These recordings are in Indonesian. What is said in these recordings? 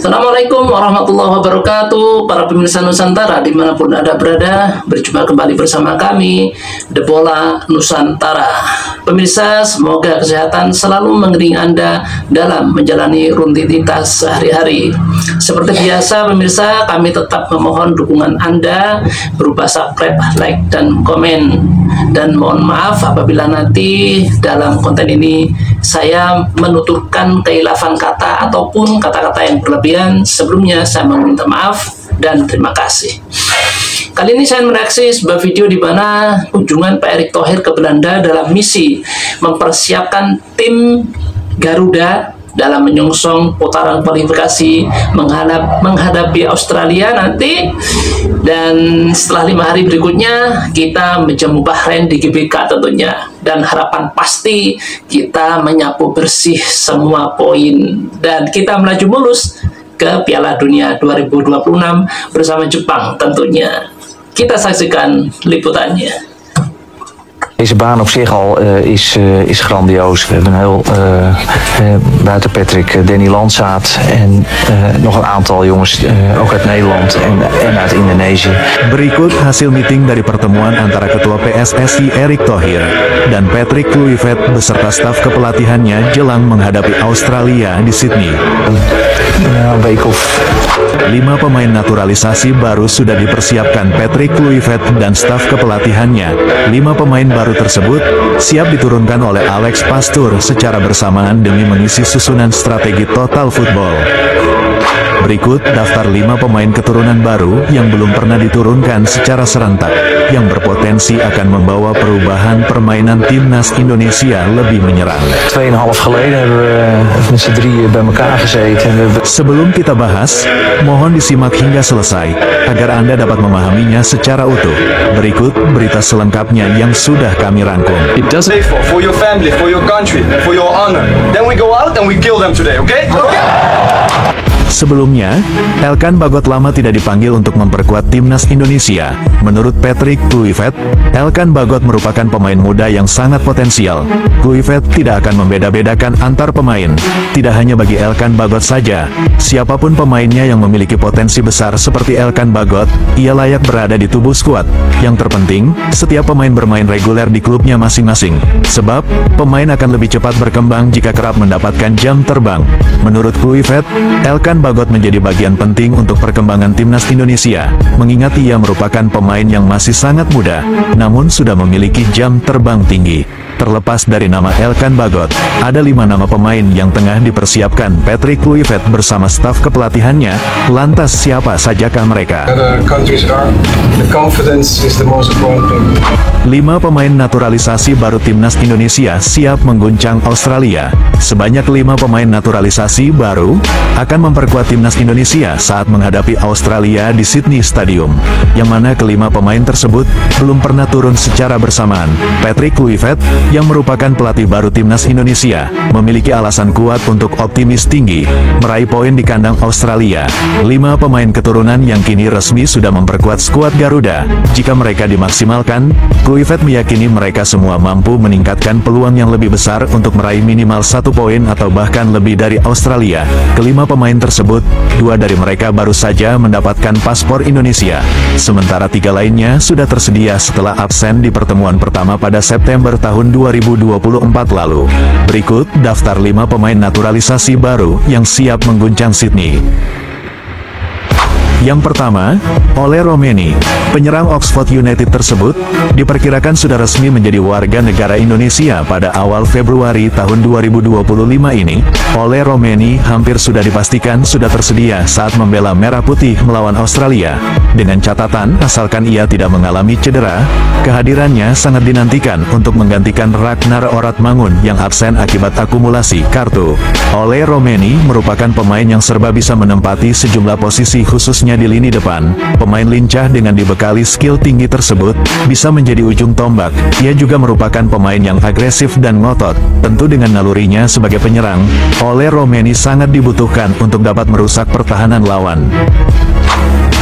Assalamualaikum warahmatullahi wabarakatuh, para pemirsa Nusantara dimanapun Anda berada. Berjumpa kembali bersama kami, The Bola Nusantara. Pemirsa, semoga kesehatan selalu mengiringi Anda dalam menjalani rutinitas sehari-hari. Seperti biasa pemirsa, kami tetap memohon dukungan Anda berupa subscribe, like, dan komen. Dan mohon maaf apabila nanti dalam konten ini saya menuturkan keilafan kata ataupun kata-kata yang berlebihan. Sebelumnya saya meminta maaf dan terima kasih. Kali ini saya mereaksi sebuah video di mana kunjungan Pak Erick Thohir ke Belanda dalam misi mempersiapkan tim Garuda dalam menyongsong putaran kualifikasi menghadapi Australia nanti. Dan setelah 5 hari berikutnya kita menjamu Bahrain di GBK tentunya, dan harapan pasti kita menyapu bersih semua poin dan kita melaju mulus ke Piala Dunia 2026 bersama Jepang tentunya. Kita saksikan liputannya. Deze baan op zich al is grandioos. We hebben een heel, buiten Patrick, Danny Landzaat en nog een aantal jongens, ook uit Nederland en uit Indonesië. Berikut hasil meeting dari pertemuan antara Ketua PSSI Erick Thohir dan Patrick Kluivert beserta staf kepelatihannya jelang menghadapi Australia di Sydney. Een week of 5 pemain naturalisasi baru sudah dipersiapkan Patrick Kluivert dan staf kepelatihannya. 5 pemain baru tersebut siap diturunkan oleh Alex Pastoor secara bersamaan demi mengisi susunan strategi total football. Berikut daftar 5 pemain keturunan baru yang belum pernah diturunkan secara serentak, yang berpotensi akan membawa perubahan permainan timnas Indonesia lebih menyerang. 2,5 geleden hebben we met z'n drieën bij elkaar gezeten. Sebelum kita bahas, mohon disimak hingga selesai, agar Anda dapat memahaminya secara utuh. Berikut berita selengkapnya yang sudah kami rangkum. It doesn't for your family, for your country, for your honor. Then we go out and we kill them today, okay? Sebelumnya, Elkan Bagot lama tidak dipanggil untuk memperkuat timnas Indonesia. Menurut Patrick Kluivert, Elkan Bagot merupakan pemain muda yang sangat potensial. Kluivert tidak akan membeda-bedakan antar pemain. Tidak hanya bagi Elkan Bagot saja, siapapun pemainnya yang memiliki potensi besar seperti Elkan Bagot, ia layak berada di tubuh skuad. Yang terpenting, setiap pemain bermain reguler di klubnya masing-masing. Sebab, pemain akan lebih cepat berkembang jika kerap mendapatkan jam terbang. Menurut Kluivert, Elkan Bagot menjadi bagian penting untuk perkembangan timnas Indonesia, mengingat ia merupakan pemain yang masih sangat muda, namun sudah memiliki jam terbang tinggi. Terlepas dari nama Elkan Bagot, ada 5 nama pemain yang tengah dipersiapkan Patrick Kluivert bersama staf kepelatihannya. Lantas siapa sajakah mereka? 5 pemain naturalisasi baru timnas Indonesia siap mengguncang Australia. Sebanyak 5 pemain naturalisasi baru akan memperkuat timnas Indonesia saat menghadapi Australia di Sydney Stadium, yang mana kelima pemain tersebut belum pernah turun secara bersamaan. Patrick Kluivert, yang merupakan pelatih baru timnas Indonesia, memiliki alasan kuat untuk optimis tinggi meraih poin di kandang Australia. 5 pemain keturunan yang kini resmi sudah memperkuat skuad Garuda. Jika mereka dimaksimalkan, Kluivert meyakini mereka semua mampu meningkatkan peluang yang lebih besar untuk meraih minimal 1 poin atau bahkan lebih dari Australia. Kelima pemain tersebut, 2 dari mereka baru saja mendapatkan paspor Indonesia, sementara 3 lainnya sudah tersedia setelah absen di pertemuan pertama pada September tahun 2024 lalu. Berikut daftar 5 pemain naturalisasi baru yang siap mengguncang Sydney. Yang pertama, Ole Romeni. Penyerang Oxford United tersebut diperkirakan sudah resmi menjadi warga negara Indonesia pada awal Februari tahun 2025 ini. Ole Romeni hampir sudah dipastikan sudah tersedia saat membela Merah Putih melawan Australia. Dengan catatan, asalkan ia tidak mengalami cedera, kehadirannya sangat dinantikan untuk menggantikan Ragnar Oratmangun yang absen akibat akumulasi kartu. Ole Romeni merupakan pemain yang serba bisa menempati sejumlah posisi khususnya di lini depan. Pemain lincah dengan dibekali skill tinggi tersebut bisa menjadi ujung tombak. Ia juga merupakan pemain yang agresif dan ngotot. Tentu dengan nalurinya sebagai penyerang, Ole Romeni sangat dibutuhkan untuk dapat merusak pertahanan lawan.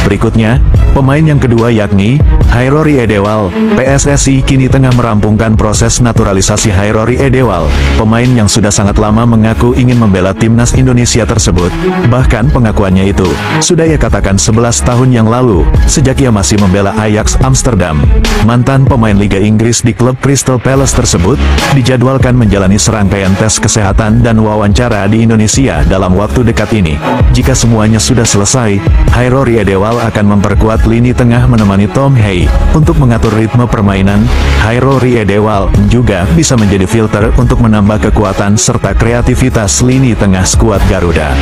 Berikutnya, pemain yang kedua yakni Hairori Edewal. PSSI kini tengah merampungkan proses naturalisasi Hairori Edewal, pemain yang sudah sangat lama mengaku ingin membela timnas Indonesia tersebut. Bahkan pengakuannya itu sudah ia katakan 11 tahun yang lalu, sejak ia masih membela Ajax Amsterdam. Mantan pemain Liga Inggris di klub Crystal Palace tersebut dijadwalkan menjalani serangkaian tes kesehatan dan wawancara di Indonesia dalam waktu dekat ini. Jika semuanya sudah selesai, Hairori Edewal akan memperkuat lini tengah menemani Tom Hey untuk mengatur ritme permainan. Hairori Edewal juga bisa menjadi filter untuk menambah kekuatan serta kreativitas lini tengah skuad Garuda.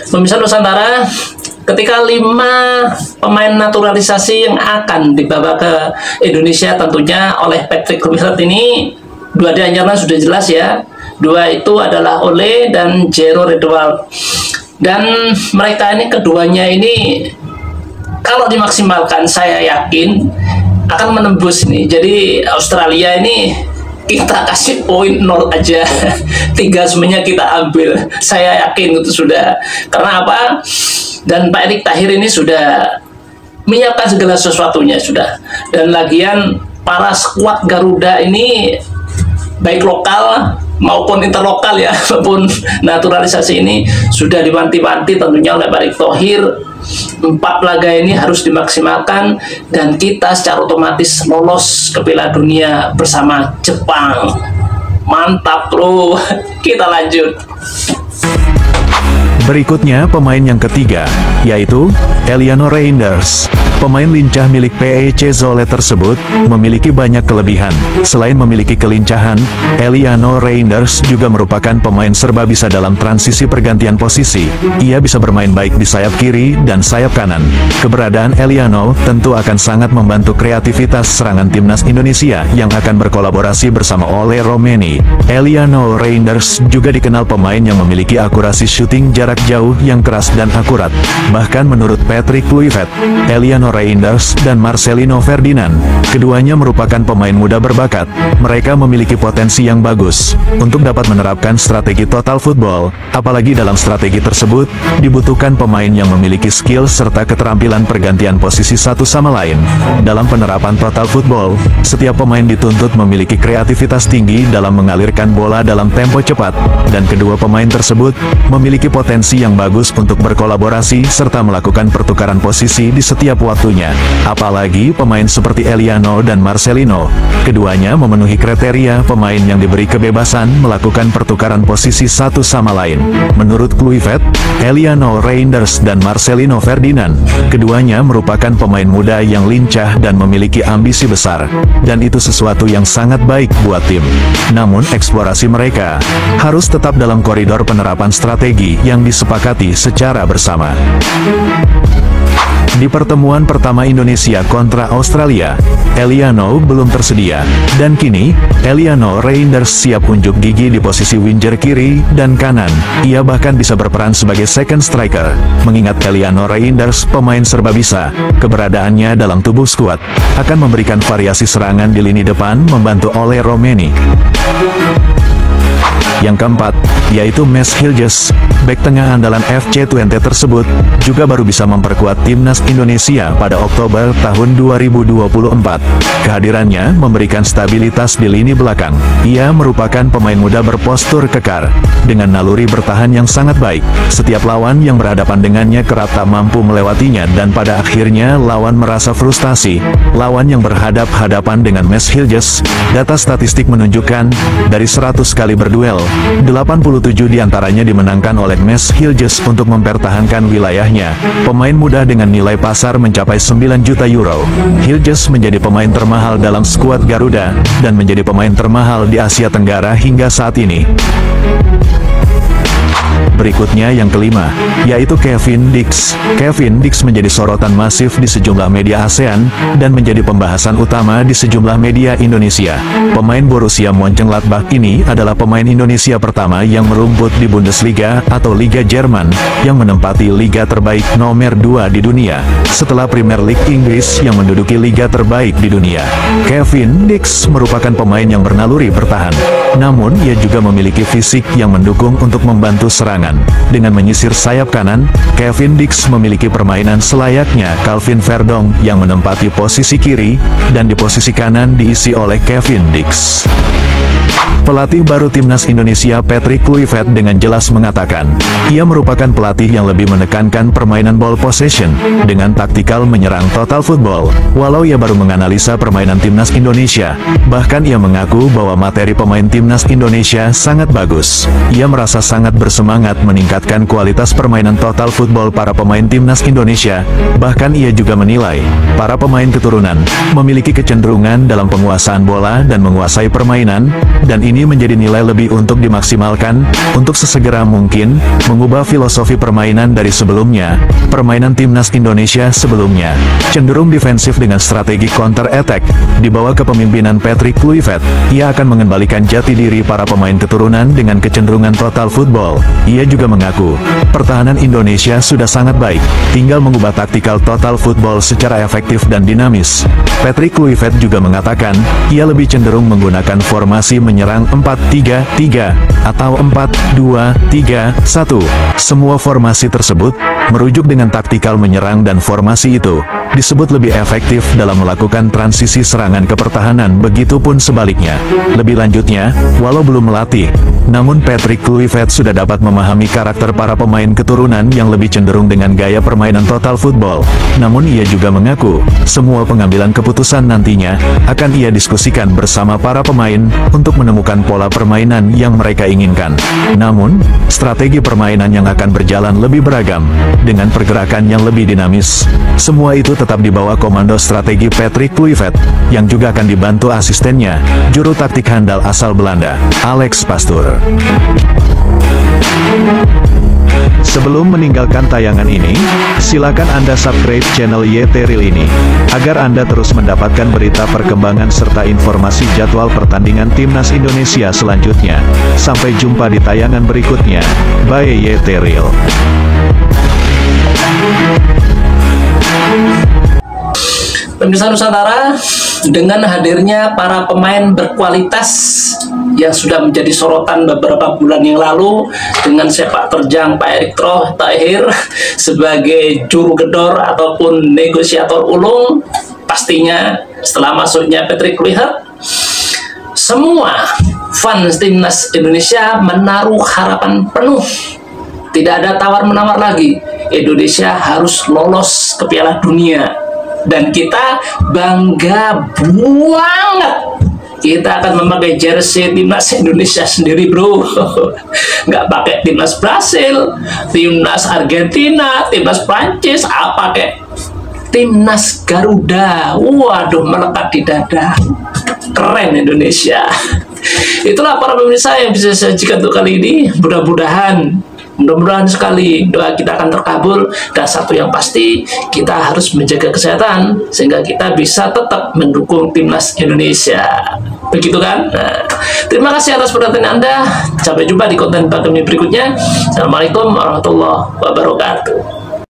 Pemirsa Nusantara, ketika 5 pemain naturalisasi yang akan dibawa ke Indonesia tentunya oleh Patrick Kluivert ini, 2 diantaranya sudah jelas ya. 2 itu adalah Ole dan Jero Redwald. Dan mereka ini keduanya ini kalau dimaksimalkan saya yakin akan menembus ini. Jadi Australia ini kita kasih poin 0 aja. 3 semuanya kita ambil. Saya yakin itu sudah. Karena apa? Dan Pak Erick Thohir ini sudah menyiapkan segala sesuatunya sudah. Dan lagian para skuad Garuda ini baik lokal maupun interlokal ya, maupun naturalisasi ini sudah diwanti-wanti tentunya oleh Pak Erick Thohir. 4 laga ini harus dimaksimalkan dan kita secara otomatis lolos ke Piala Dunia bersama Jepang. Mantap bro. Kita lanjut. Berikutnya pemain yang ketiga, yaitu Eliano Reinders. Pemain lincah milik PEC Zwolle tersebut memiliki banyak kelebihan. Selain memiliki kelincahan, Eliano Reinders juga merupakan pemain serba bisa dalam transisi pergantian posisi. Ia bisa bermain baik di sayap kiri dan sayap kanan. Keberadaan Eliano tentu akan sangat membantu kreativitas serangan timnas Indonesia yang akan berkolaborasi bersama Ole Romeni. Eliano Reinders juga dikenal pemain yang memiliki akurasi syuting jarak jauh yang keras dan akurat. Bahkan menurut Patrick Kluivert, Eliano Reinders dan Marcelino Ferdinand, keduanya merupakan pemain muda berbakat. Mereka memiliki potensi yang bagus untuk dapat menerapkan strategi total football. Apalagi dalam strategi tersebut, dibutuhkan pemain yang memiliki skill serta keterampilan pergantian posisi satu sama lain. Dalam penerapan total football, setiap pemain dituntut memiliki kreativitas tinggi dalam mengalirkan bola dalam tempo cepat, dan kedua pemain tersebut memiliki potensi yang bagus untuk berkolaborasi serta melakukan pertukaran posisi di setiap waktunya. Apalagi pemain seperti Eliano dan Marcelino, keduanya memenuhi kriteria pemain yang diberi kebebasan melakukan pertukaran posisi satu sama lain. Menurut Kluivert, Eliano Reinders dan Marcelino Ferdinand, keduanya merupakan pemain muda yang lincah dan memiliki ambisi besar, dan itu sesuatu yang sangat baik buat tim. Namun eksplorasi mereka harus tetap dalam koridor penerapan strategi yang disepakati secara bersama. Di pertemuan pertama Indonesia kontra Australia, Eliano belum tersedia, dan kini, Eliano Reinders siap unjuk gigi di posisi winger kiri dan kanan. Ia bahkan bisa berperan sebagai second striker. Mengingat Eliano Reinders pemain serba bisa, keberadaannya dalam tubuh skuad akan memberikan variasi serangan di lini depan membantu Ole Romeni. Yang keempat, yaitu Mes Hiljes, bek tengah andalan FC Twente tersebut, juga baru bisa memperkuat timnas Indonesia pada Oktober tahun 2024. Kehadirannya memberikan stabilitas di lini belakang. Ia merupakan pemain muda berpostur kekar, dengan naluri bertahan yang sangat baik. Setiap lawan yang berhadapan dengannya kerap tak mampu melewatinya dan pada akhirnya lawan merasa frustasi. Lawan yang berhadap-hadapan dengan Mes Hiljes, data statistik menunjukkan, dari 100 kali berduel, 87 diantaranya dimenangkan oleh Mes Hiljes untuk mempertahankan wilayahnya. Pemain muda dengan nilai pasar mencapai 9 juta euro. Hiljes menjadi pemain termahal dalam skuad Garuda, dan menjadi pemain termahal di Asia Tenggara hingga saat ini. Berikutnya yang kelima, yaitu Kevin Dix. Kevin Dix menjadi sorotan masif di sejumlah media ASEAN, dan menjadi pembahasan utama di sejumlah media Indonesia. Pemain Borussia Mönchengladbach ini adalah pemain Indonesia pertama yang merumput di Bundesliga atau Liga Jerman, yang menempati liga terbaik nomor 2 di dunia, setelah Premier League Inggris yang menduduki liga terbaik di dunia. Kevin Dix merupakan pemain yang bernaluri bertahan, namun ia juga memiliki fisik yang mendukung untuk membantu serangan. dilakukan. Dengan menyisir sayap kanan, Kevin Dix memiliki permainan selayaknya Calvin Verdong yang menempati posisi kiri, dan di posisi kanan diisi oleh Kevin Dix. Pelatih baru Timnas Indonesia Patrick Kluivert dengan jelas mengatakan, ia merupakan pelatih yang lebih menekankan permainan ball possession dengan taktikal menyerang total football. Walau ia baru menganalisa permainan Timnas Indonesia, bahkan ia mengaku bahwa materi pemain Timnas Indonesia sangat bagus. Ia merasa sangat bersemangat meningkatkan kualitas permainan total football para pemain Timnas Indonesia. Bahkan ia juga menilai, para pemain keturunan memiliki kecenderungan dalam penguasaan bola dan menguasai permainan, dan ini menjadi nilai lebih untuk dimaksimalkan, untuk sesegera mungkin, mengubah filosofi permainan dari sebelumnya. Permainan Timnas Indonesia sebelumnya cenderung defensif dengan strategi counter attack. Di bawah kepemimpinan Patrick Kluivert, ia akan mengembalikan jati diri para pemain keturunan dengan kecenderungan total football. Ia juga mengaku, pertahanan Indonesia sudah sangat baik, tinggal mengubah taktikal total football secara efektif dan dinamis. Patrick Kluivert juga mengatakan, ia lebih cenderung menggunakan formasi menyerang 4-3-3 atau 4-2-3-1. Semua formasi tersebut merujuk dengan taktikal menyerang, dan formasi itu disebut lebih efektif dalam melakukan transisi serangan ke pertahanan, begitupun sebaliknya. Lebih lanjutnya, walau belum melatih, namun Patrick Kluivert sudah dapat memahami karakter para pemain keturunan yang lebih cenderung dengan gaya permainan total football. Namun ia juga mengaku, semua pengambilan keputusan nantinya akan ia diskusikan bersama para pemain untuk menemukan pola permainan yang mereka inginkan. Namun, strategi permainan yang akan berjalan lebih beragam, dengan pergerakan yang lebih dinamis. Semua itu tetap di bawah komando strategi Patrick Kluivert, yang juga akan dibantu asistennya, juru taktik handal asal Belanda, Alex Pastoor. Sebelum meninggalkan tayangan ini, silakan Anda subscribe channel YT Real ini, agar Anda terus mendapatkan berita perkembangan serta informasi jadwal pertandingan Timnas Indonesia selanjutnya. Sampai jumpa di tayangan berikutnya. Bye YT Real. Pemirsa Nusantara, dengan hadirnya para pemain berkualitas yang sudah menjadi sorotan beberapa bulan yang lalu, dengan sepak terjang Pak Erick Thohir sebagai juru gedor ataupun negosiator ulung, pastinya setelah masuknya Patrick Kluivert, semua fans Timnas Indonesia menaruh harapan penuh. Tidak ada tawar-menawar lagi, Indonesia harus lolos ke Piala Dunia. Dan kita bangga banget, kita akan memakai jersey Timnas Indonesia sendiri, bro. Nggak pakai Timnas Brasil, Timnas Argentina, Timnas Prancis, pakai Timnas Garuda. Waduh, melekat di dada. Keren Indonesia. Itulah para pemirsa yang bisa saya sajikan untuk kali ini. Mudah-mudahan sekali doa kita akan terkabul, dan satu yang pasti, kita harus menjaga kesehatan sehingga kita bisa tetap mendukung Timnas Indonesia. Begitu kan? Nah, terima kasih atas perhatian Anda. Sampai jumpa di konten kami berikutnya. Assalamualaikum warahmatullahi wabarakatuh.